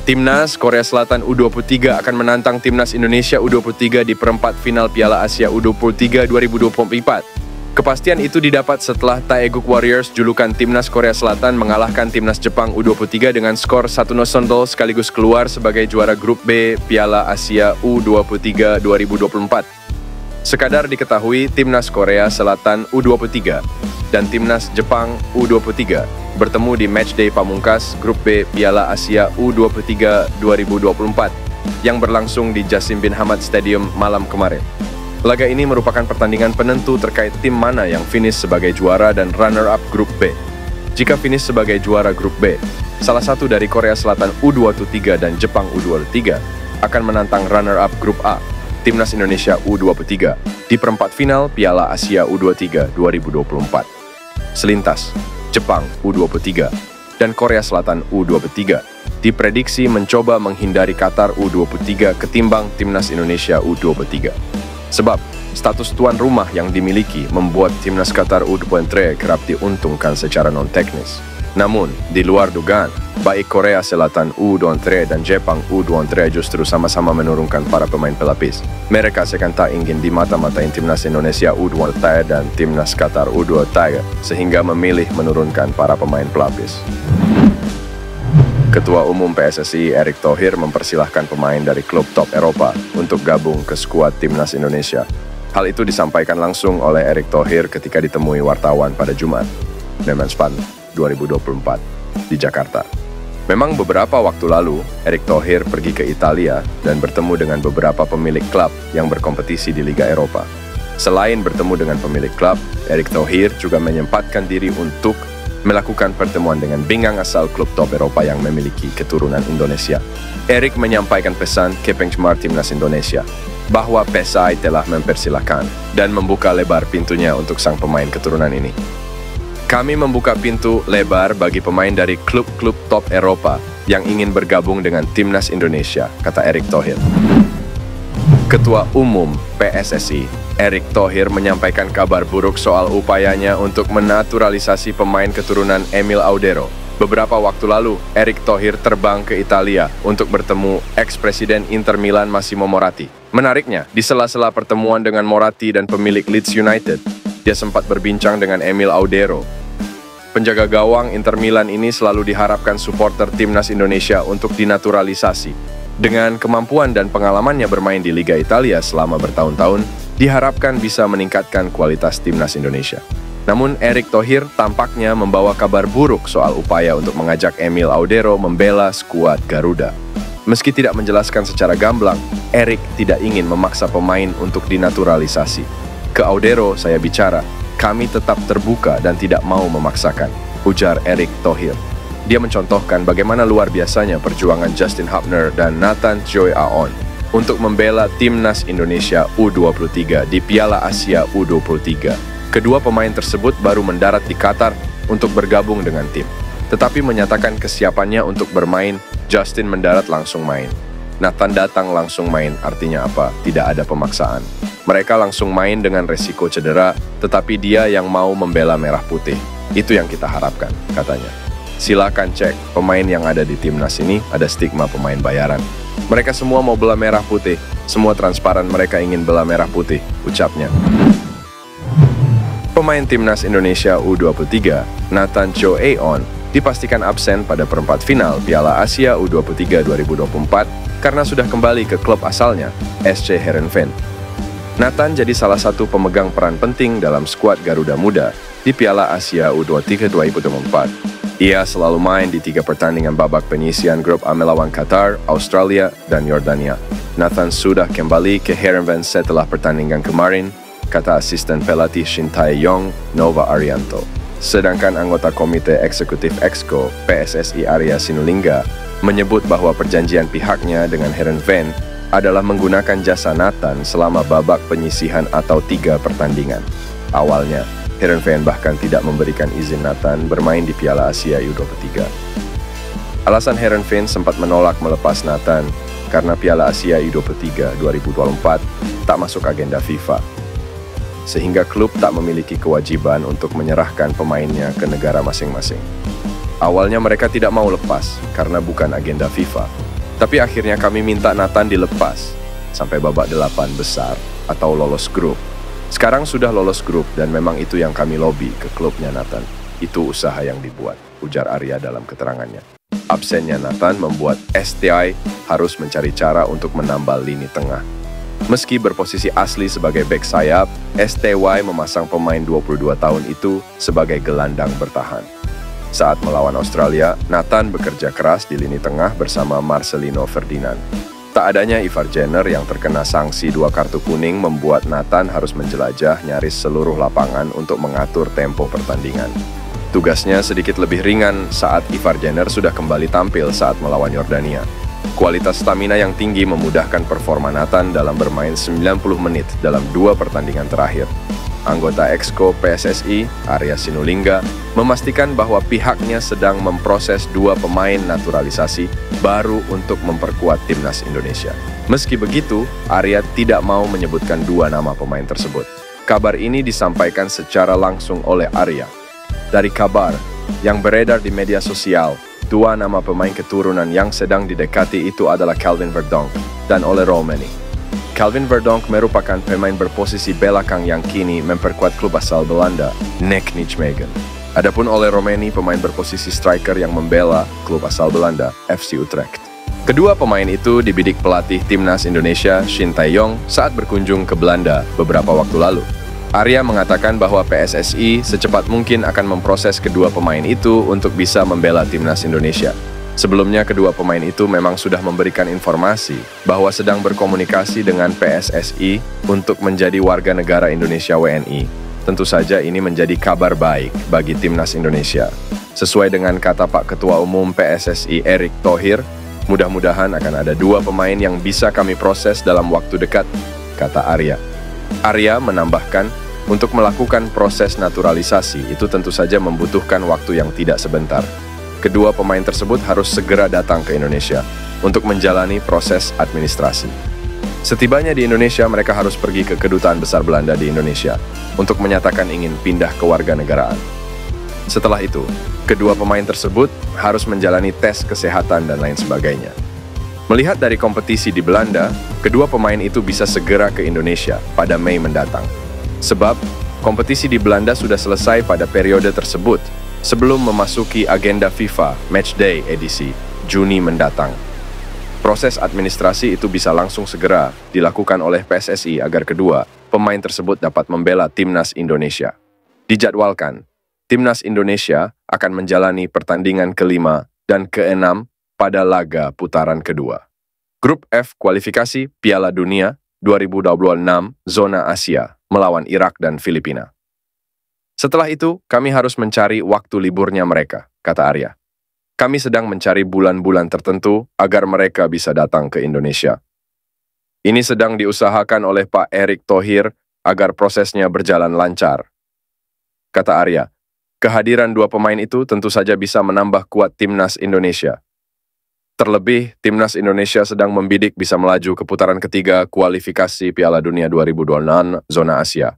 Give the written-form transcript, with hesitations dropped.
Timnas Korea Selatan U23 akan menantang Timnas Indonesia U23 di perempat final Piala Asia U23 2024. Kepastian itu didapat setelah Taeguk Warriors julukan Timnas Korea Selatan mengalahkan Timnas Jepang U23 dengan skor 1-0 sekaligus keluar sebagai juara grup B Piala Asia U23 2024. Sekadar diketahui, Timnas Korea Selatan U23 dan Timnas Jepang U23 bertemu di matchday pamungkas grup B Piala Asia U23 2024 yang berlangsung di Jassim Bin Hamad Stadium malam kemarin. Laga ini merupakan pertandingan penentu terkait tim mana yang finish sebagai juara dan runner-up grup B. Jika finish sebagai juara grup B, salah satu dari Korea Selatan U23 dan Jepang U23 akan menantang runner-up grup A, Timnas Indonesia U23, di perempat final Piala Asia U23 2024. Selintas, Jepang U23 dan Korea Selatan U23 diprediksi mencoba menghindari Qatar U23 ketimbang Timnas Indonesia U23. Sebab, status tuan rumah yang dimiliki membuat Timnas Qatar U23 kerap diuntungkan secara non-teknis. Namun, di luar dugaan, baik Korea Selatan U23 dan Jepang U23 justru sama-sama menurunkan para pemain pelapis. Mereka seakan tak ingin dimata-matain Timnas Indonesia U23 dan Timnas Qatar U23, sehingga memilih menurunkan para pemain pelapis. Ketua Umum PSSI Erick Thohir mempersilahkan pemain dari klub top Eropa untuk gabung ke skuad Timnas Indonesia. Hal itu disampaikan langsung oleh Erick Thohir ketika ditemui wartawan pada Jumat, 9 2024, di Jakarta. Memang beberapa waktu lalu, Erick Thohir pergi ke Italia dan bertemu dengan beberapa pemilik klub yang berkompetisi di Liga Eropa. Selain bertemu dengan pemilik klub, Erick Thohir juga menyempatkan diri untuk melakukan pertemuan dengan bintang asal klub top Eropa yang memiliki keturunan Indonesia. Erick menyampaikan pesan ke penggemar Timnas Indonesia bahwa PSSI telah mempersilahkan dan membuka lebar pintunya untuk sang pemain keturunan ini. Kami membuka pintu lebar bagi pemain dari klub-klub top Eropa yang ingin bergabung dengan Timnas Indonesia, kata Erick Thohir. Ketua Umum PSSI, Erick Thohir menyampaikan kabar buruk soal upayanya untuk menaturalisasi pemain keturunan Emil Audero. Beberapa waktu lalu, Erick Thohir terbang ke Italia untuk bertemu ex-presiden Inter Milan Massimo Moratti. Menariknya, di sela-sela pertemuan dengan Moratti dan pemilik Leeds United, dia sempat berbincang dengan Emil Audero. Penjaga gawang Inter Milan ini selalu diharapkan supporter Timnas Indonesia untuk dinaturalisasi. Dengan kemampuan dan pengalamannya bermain di Liga Italia selama bertahun-tahun, diharapkan bisa meningkatkan kualitas Timnas Indonesia. Namun Erick Thohir tampaknya membawa kabar buruk soal upaya untuk mengajak Emil Audero membela skuad Garuda. Meski tidak menjelaskan secara gamblang, Erick tidak ingin memaksa pemain untuk dinaturalisasi. Ke Audero saya bicara, kami tetap terbuka dan tidak mau memaksakan, ujar Erick Thohir. Dia mencontohkan bagaimana luar biasanya perjuangan Justin Hubner dan Nathan Choi Aon untuk membela Timnas Indonesia U23 di Piala Asia U23. Kedua pemain tersebut baru mendarat di Qatar untuk bergabung dengan tim. Tetapi menyatakan kesiapannya untuk bermain, Justin mendarat langsung main. Nathan datang langsung main, artinya apa? Tidak ada pemaksaan. Mereka langsung main dengan resiko cedera, tetapi dia yang mau membela merah putih. Itu yang kita harapkan, katanya. Silakan cek, pemain yang ada di timnas ini ada stigma pemain bayaran. Mereka semua mau bela merah putih, semua transparan mereka ingin bela merah putih, ucapnya. Pemain timnas Indonesia U23, Nathan Choi Aon, dipastikan absen pada perempat final Piala Asia U23 2024 karena sudah kembali ke klub asalnya, SC Heerenveen. Nathan jadi salah satu pemegang peran penting dalam skuad Garuda Muda di Piala Asia U23 2024. Ia selalu main di 3 pertandingan babak penyisian grup A melawan Qatar, Australia, dan Yordania. Nathan sudah kembali ke Heerenveen setelah pertandingan kemarin, kata asisten pelatih Shin Tae-yong, Nova Arianto. Sedangkan anggota Komite Eksekutif Exco PSSI Arya Sinulinga menyebut bahwa perjanjian pihaknya dengan Heerenveen adalah menggunakan jasa Nathan selama babak penyisihan atau 3 pertandingan. Awalnya, Heerenveen bahkan tidak memberikan izin Nathan bermain di Piala Asia U23. Alasan Heerenveen sempat menolak melepas Nathan karena Piala Asia U23 2024 tak masuk agenda FIFA, sehingga klub tak memiliki kewajiban untuk menyerahkan pemainnya ke negara masing-masing. Awalnya mereka tidak mau lepas karena bukan agenda FIFA. Tapi akhirnya kami minta Nathan dilepas sampai babak 8 besar atau lolos grup. Sekarang sudah lolos grup dan memang itu yang kami lobby ke klubnya Nathan. Itu usaha yang dibuat, ujar Arya dalam keterangannya. Absennya Nathan membuat STI harus mencari cara untuk menambal lini tengah. Meski berposisi asli sebagai bek sayap, STY memasang pemain 22 tahun itu sebagai gelandang bertahan. Saat melawan Australia, Nathan bekerja keras di lini tengah bersama Marcelino Ferdinand. Tak adanya Ivar Jenner yang terkena sanksi 2 kartu kuning membuat Nathan harus menjelajah nyaris seluruh lapangan untuk mengatur tempo pertandingan. Tugasnya sedikit lebih ringan saat Ivar Jenner sudah kembali tampil saat melawan Yordania. Kualitas stamina yang tinggi memudahkan performa Nathan dalam bermain 90 menit dalam 2 pertandingan terakhir. Anggota Exco PSSI, Arya Sinulinga, memastikan bahwa pihaknya sedang memproses 2 pemain naturalisasi baru untuk memperkuat timnas Indonesia. Meski begitu, Arya tidak mau menyebutkan 2 nama pemain tersebut. Kabar ini disampaikan secara langsung oleh Arya. Dari kabar yang beredar di media sosial, 2 nama pemain keturunan yang sedang didekati itu adalah Calvin Verdonk dan Ole Roemeny. Calvin Verdonk merupakan pemain berposisi belakang yang kini memperkuat klub asal Belanda, NEC Nijmegen. Adapun Ole Roemeny pemain berposisi striker yang membela klub asal Belanda, FC Utrecht. Kedua pemain itu dibidik pelatih timnas Indonesia, Shin Tae-yong, saat berkunjung ke Belanda beberapa waktu lalu. Arya mengatakan bahwa PSSI secepat mungkin akan memproses kedua pemain itu untuk bisa membela timnas Indonesia. Sebelumnya, kedua pemain itu memang sudah memberikan informasi bahwa sedang berkomunikasi dengan PSSI untuk menjadi warga negara Indonesia WNI. Tentu saja ini menjadi kabar baik bagi timnas Indonesia. Sesuai dengan kata Pak Ketua Umum PSSI Erick Thohir, mudah-mudahan akan ada 2 pemain yang bisa kami proses dalam waktu dekat, kata Arya. Arya menambahkan, untuk melakukan proses naturalisasi itu tentu saja membutuhkan waktu yang tidak sebentar. Kedua pemain tersebut harus segera datang ke Indonesia untuk menjalani proses administrasi. Setibanya di Indonesia, mereka harus pergi ke Kedutaan Besar Belanda di Indonesia untuk menyatakan ingin pindah ke warganegaraan. Setelah itu, kedua pemain tersebut harus menjalani tes kesehatan dan lain sebagainya. Melihat dari kompetisi di Belanda, kedua pemain itu bisa segera ke Indonesia pada Mei mendatang. Sebab, kompetisi di Belanda sudah selesai pada periode tersebut, sebelum memasuki agenda FIFA Matchday edisi Juni mendatang. Proses administrasi itu bisa langsung segera dilakukan oleh PSSI agar kedua pemain tersebut dapat membela timnas Indonesia. Dijadwalkan, timnas Indonesia akan menjalani pertandingan ke-5 dan ke-6 pada laga putaran kedua. Grup F kualifikasi Piala Dunia 2026 zona Asia melawan Irak dan Filipina. Setelah itu, kami harus mencari waktu liburnya mereka, kata Arya. Kami sedang mencari bulan-bulan tertentu agar mereka bisa datang ke Indonesia. Ini sedang diusahakan oleh Pak Erick Thohir agar prosesnya berjalan lancar. Kata Arya, kehadiran 2 pemain itu tentu saja bisa menambah kuat timnas Indonesia. Terlebih, timnas Indonesia sedang membidik bisa melaju ke putaran ketiga kualifikasi Piala Dunia 2026 zona Asia.